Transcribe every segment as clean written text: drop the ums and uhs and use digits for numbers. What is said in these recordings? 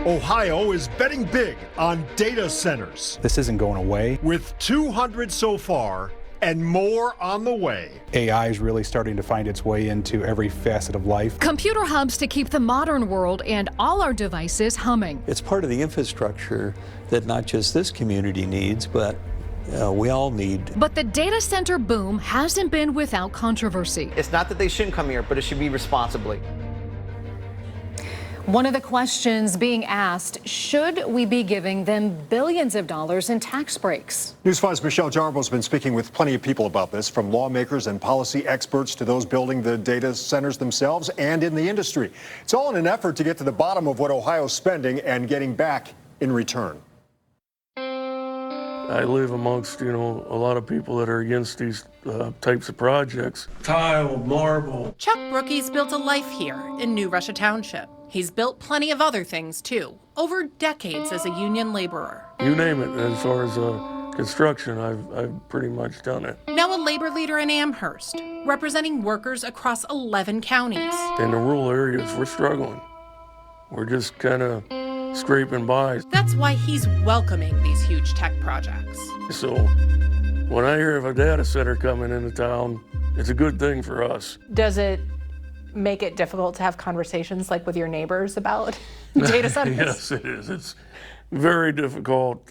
Ohio is betting big on data centers. This isn't going away. With 200 so far and more on the way. AI is really starting to find its way into every facet of life. Computer hubs to keep the modern world and all our devices humming. It's part of the infrastructure that not just this community needs, but we all need. But the data center boom hasn't been without controversy. It's not that they shouldn't come here, but it should be responsibly. One of the questions being asked, should we be giving them billions of dollars in tax breaks? News 5's Michelle Jarbo's been speaking with plenty of people about this, from lawmakers and policy experts to those building the data centers themselves and in the industry. It's all in an effort to get to the bottom of what Ohio's spending and getting back in return. I live amongst, a lot of people that are against these types of projects. Tile, marble. Chuck Brookie's built a life here in New Russia Township. He's built plenty of other things, too, over decades as a union laborer. You name it, as far as construction, I've pretty much done it. Now a labor leader in Amherst, representing workers across 11 counties. In the rural areas, we're struggling. We're just kind of scraping by. That's why he's welcoming these huge tech projects. So when I hear of a data center coming into town, it's a good thing for us. Does it make it difficult to have conversations like with your neighbors about data centers? Yes, it is. It's very difficult.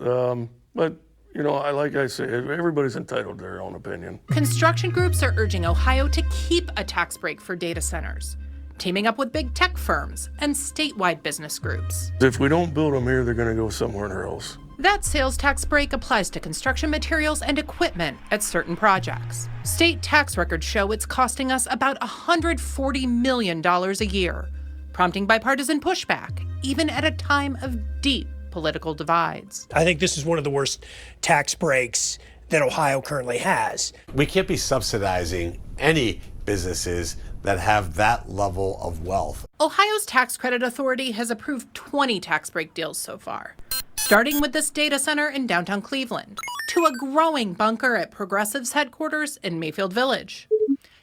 But, like I say, everybody's entitled to their own opinion. Construction groups are urging Ohio to keep a tax break for data centers, teaming up with big tech firms and statewide business groups. If we don't build them here, they're going to go somewhere else. That sales tax break applies to construction materials and equipment at certain projects. State tax records show it's costing us about $140 million a year, prompting bipartisan pushback, even at a time of deep political divides. I think this is one of the worst tax breaks that Ohio currently has. We can't be subsidizing any businesses that have that level of wealth. Ohio's tax credit authority has approved 20 tax break deals so far, starting with this data center in downtown Cleveland, to a growing bunker at Progressive's headquarters in Mayfield Village,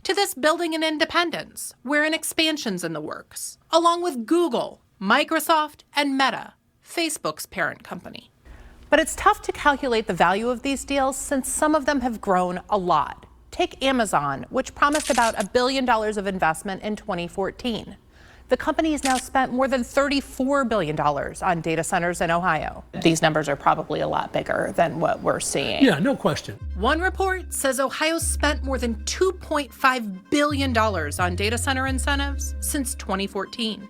to this building in Independence, where an expansion's in the works, along with Google, Microsoft, and Meta, Facebook's parent company. But it's tough to calculate the value of these deals since some of them have grown a lot. Take Amazon, which promised about $1 billion of investment in 2014. The company has now spent more than $34 billion on data centers in Ohio. These numbers are probably a lot bigger than what we're seeing. Yeah, no question. One report says Ohio spent more than $2.5 billion on data center incentives since 2014,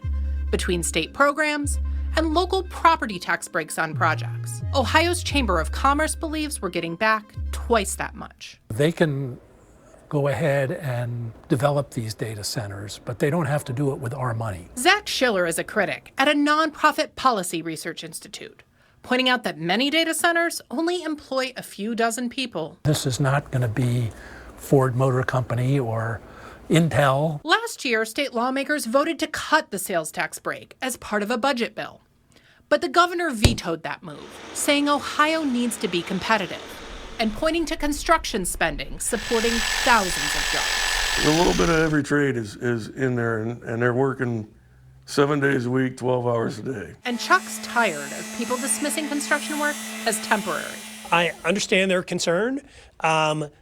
between state programs and local property tax breaks on projects. Ohio's Chamber of Commerce believes we're getting back twice that much. They can go ahead and develop these data centers, but they don't have to do it with our money. Zach Schiller is a critic at a nonprofit policy research institute, pointing out that many data centers only employ a few dozen people. This is not going to be Ford Motor Company or Intel. Last year, state lawmakers voted to cut the sales tax break as part of a budget bill. But the governor vetoed that move, saying Ohio needs to be competitive, and pointing to construction spending supporting thousands of jobs. A little bit of every trade is in there, and they're working 7 days a week, 12 hours a day. And Chuck's tired of people dismissing construction work as temporary. I understand their concern.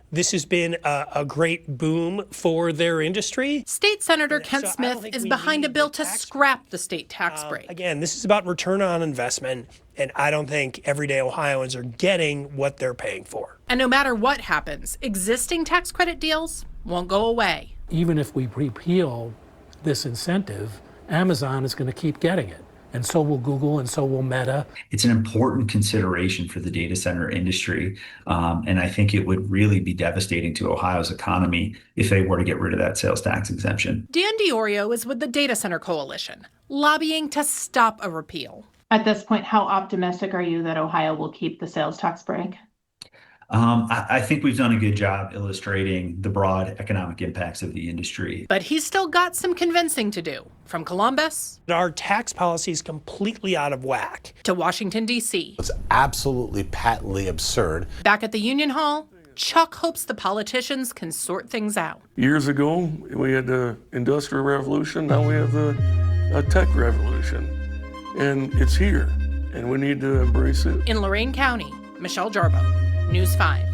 This has been a great boom for their industry. State Senator Kent Smith is behind a bill to scrap the state tax break. Again, this is about return on investment, and I don't think everyday Ohioans are getting what they're paying for. And no matter what happens, existing tax credit deals won't go away. Even if we repeal this incentive, Amazon is going to keep getting it. And so will Google, and so will Meta. It's an important consideration for the data center industry, and I think it would really be devastating to Ohio's economy if they were to get rid of that sales tax exemption. Dan DiOrio is with the Data Center Coalition, lobbying to stop a repeal. At this point, how optimistic are you that Ohio will keep the sales tax break? I think we've done a good job illustrating the broad economic impacts of the industry. But he's still got some convincing to do. From Columbus, our tax policy is completely out of whack, to Washington, D.C. It's absolutely patently absurd. Back at the Union Hall, Chuck hopes the politicians can sort things out. Years ago, we had the Industrial Revolution. Now we have a tech revolution. And it's here, and we need to embrace it. In Lorain County, Michelle Jarbo, News 5.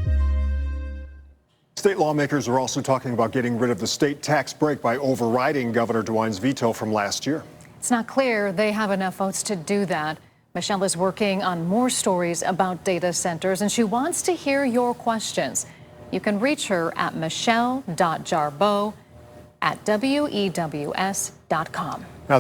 State lawmakers are also talking about getting rid of the state tax break by overriding Governor DeWine's veto from last year. It's not clear they have enough votes to do that. Michelle is working on more stories about data centers, and she wants to hear your questions. You can reach her at michelle.jarbo@wews.com. Now,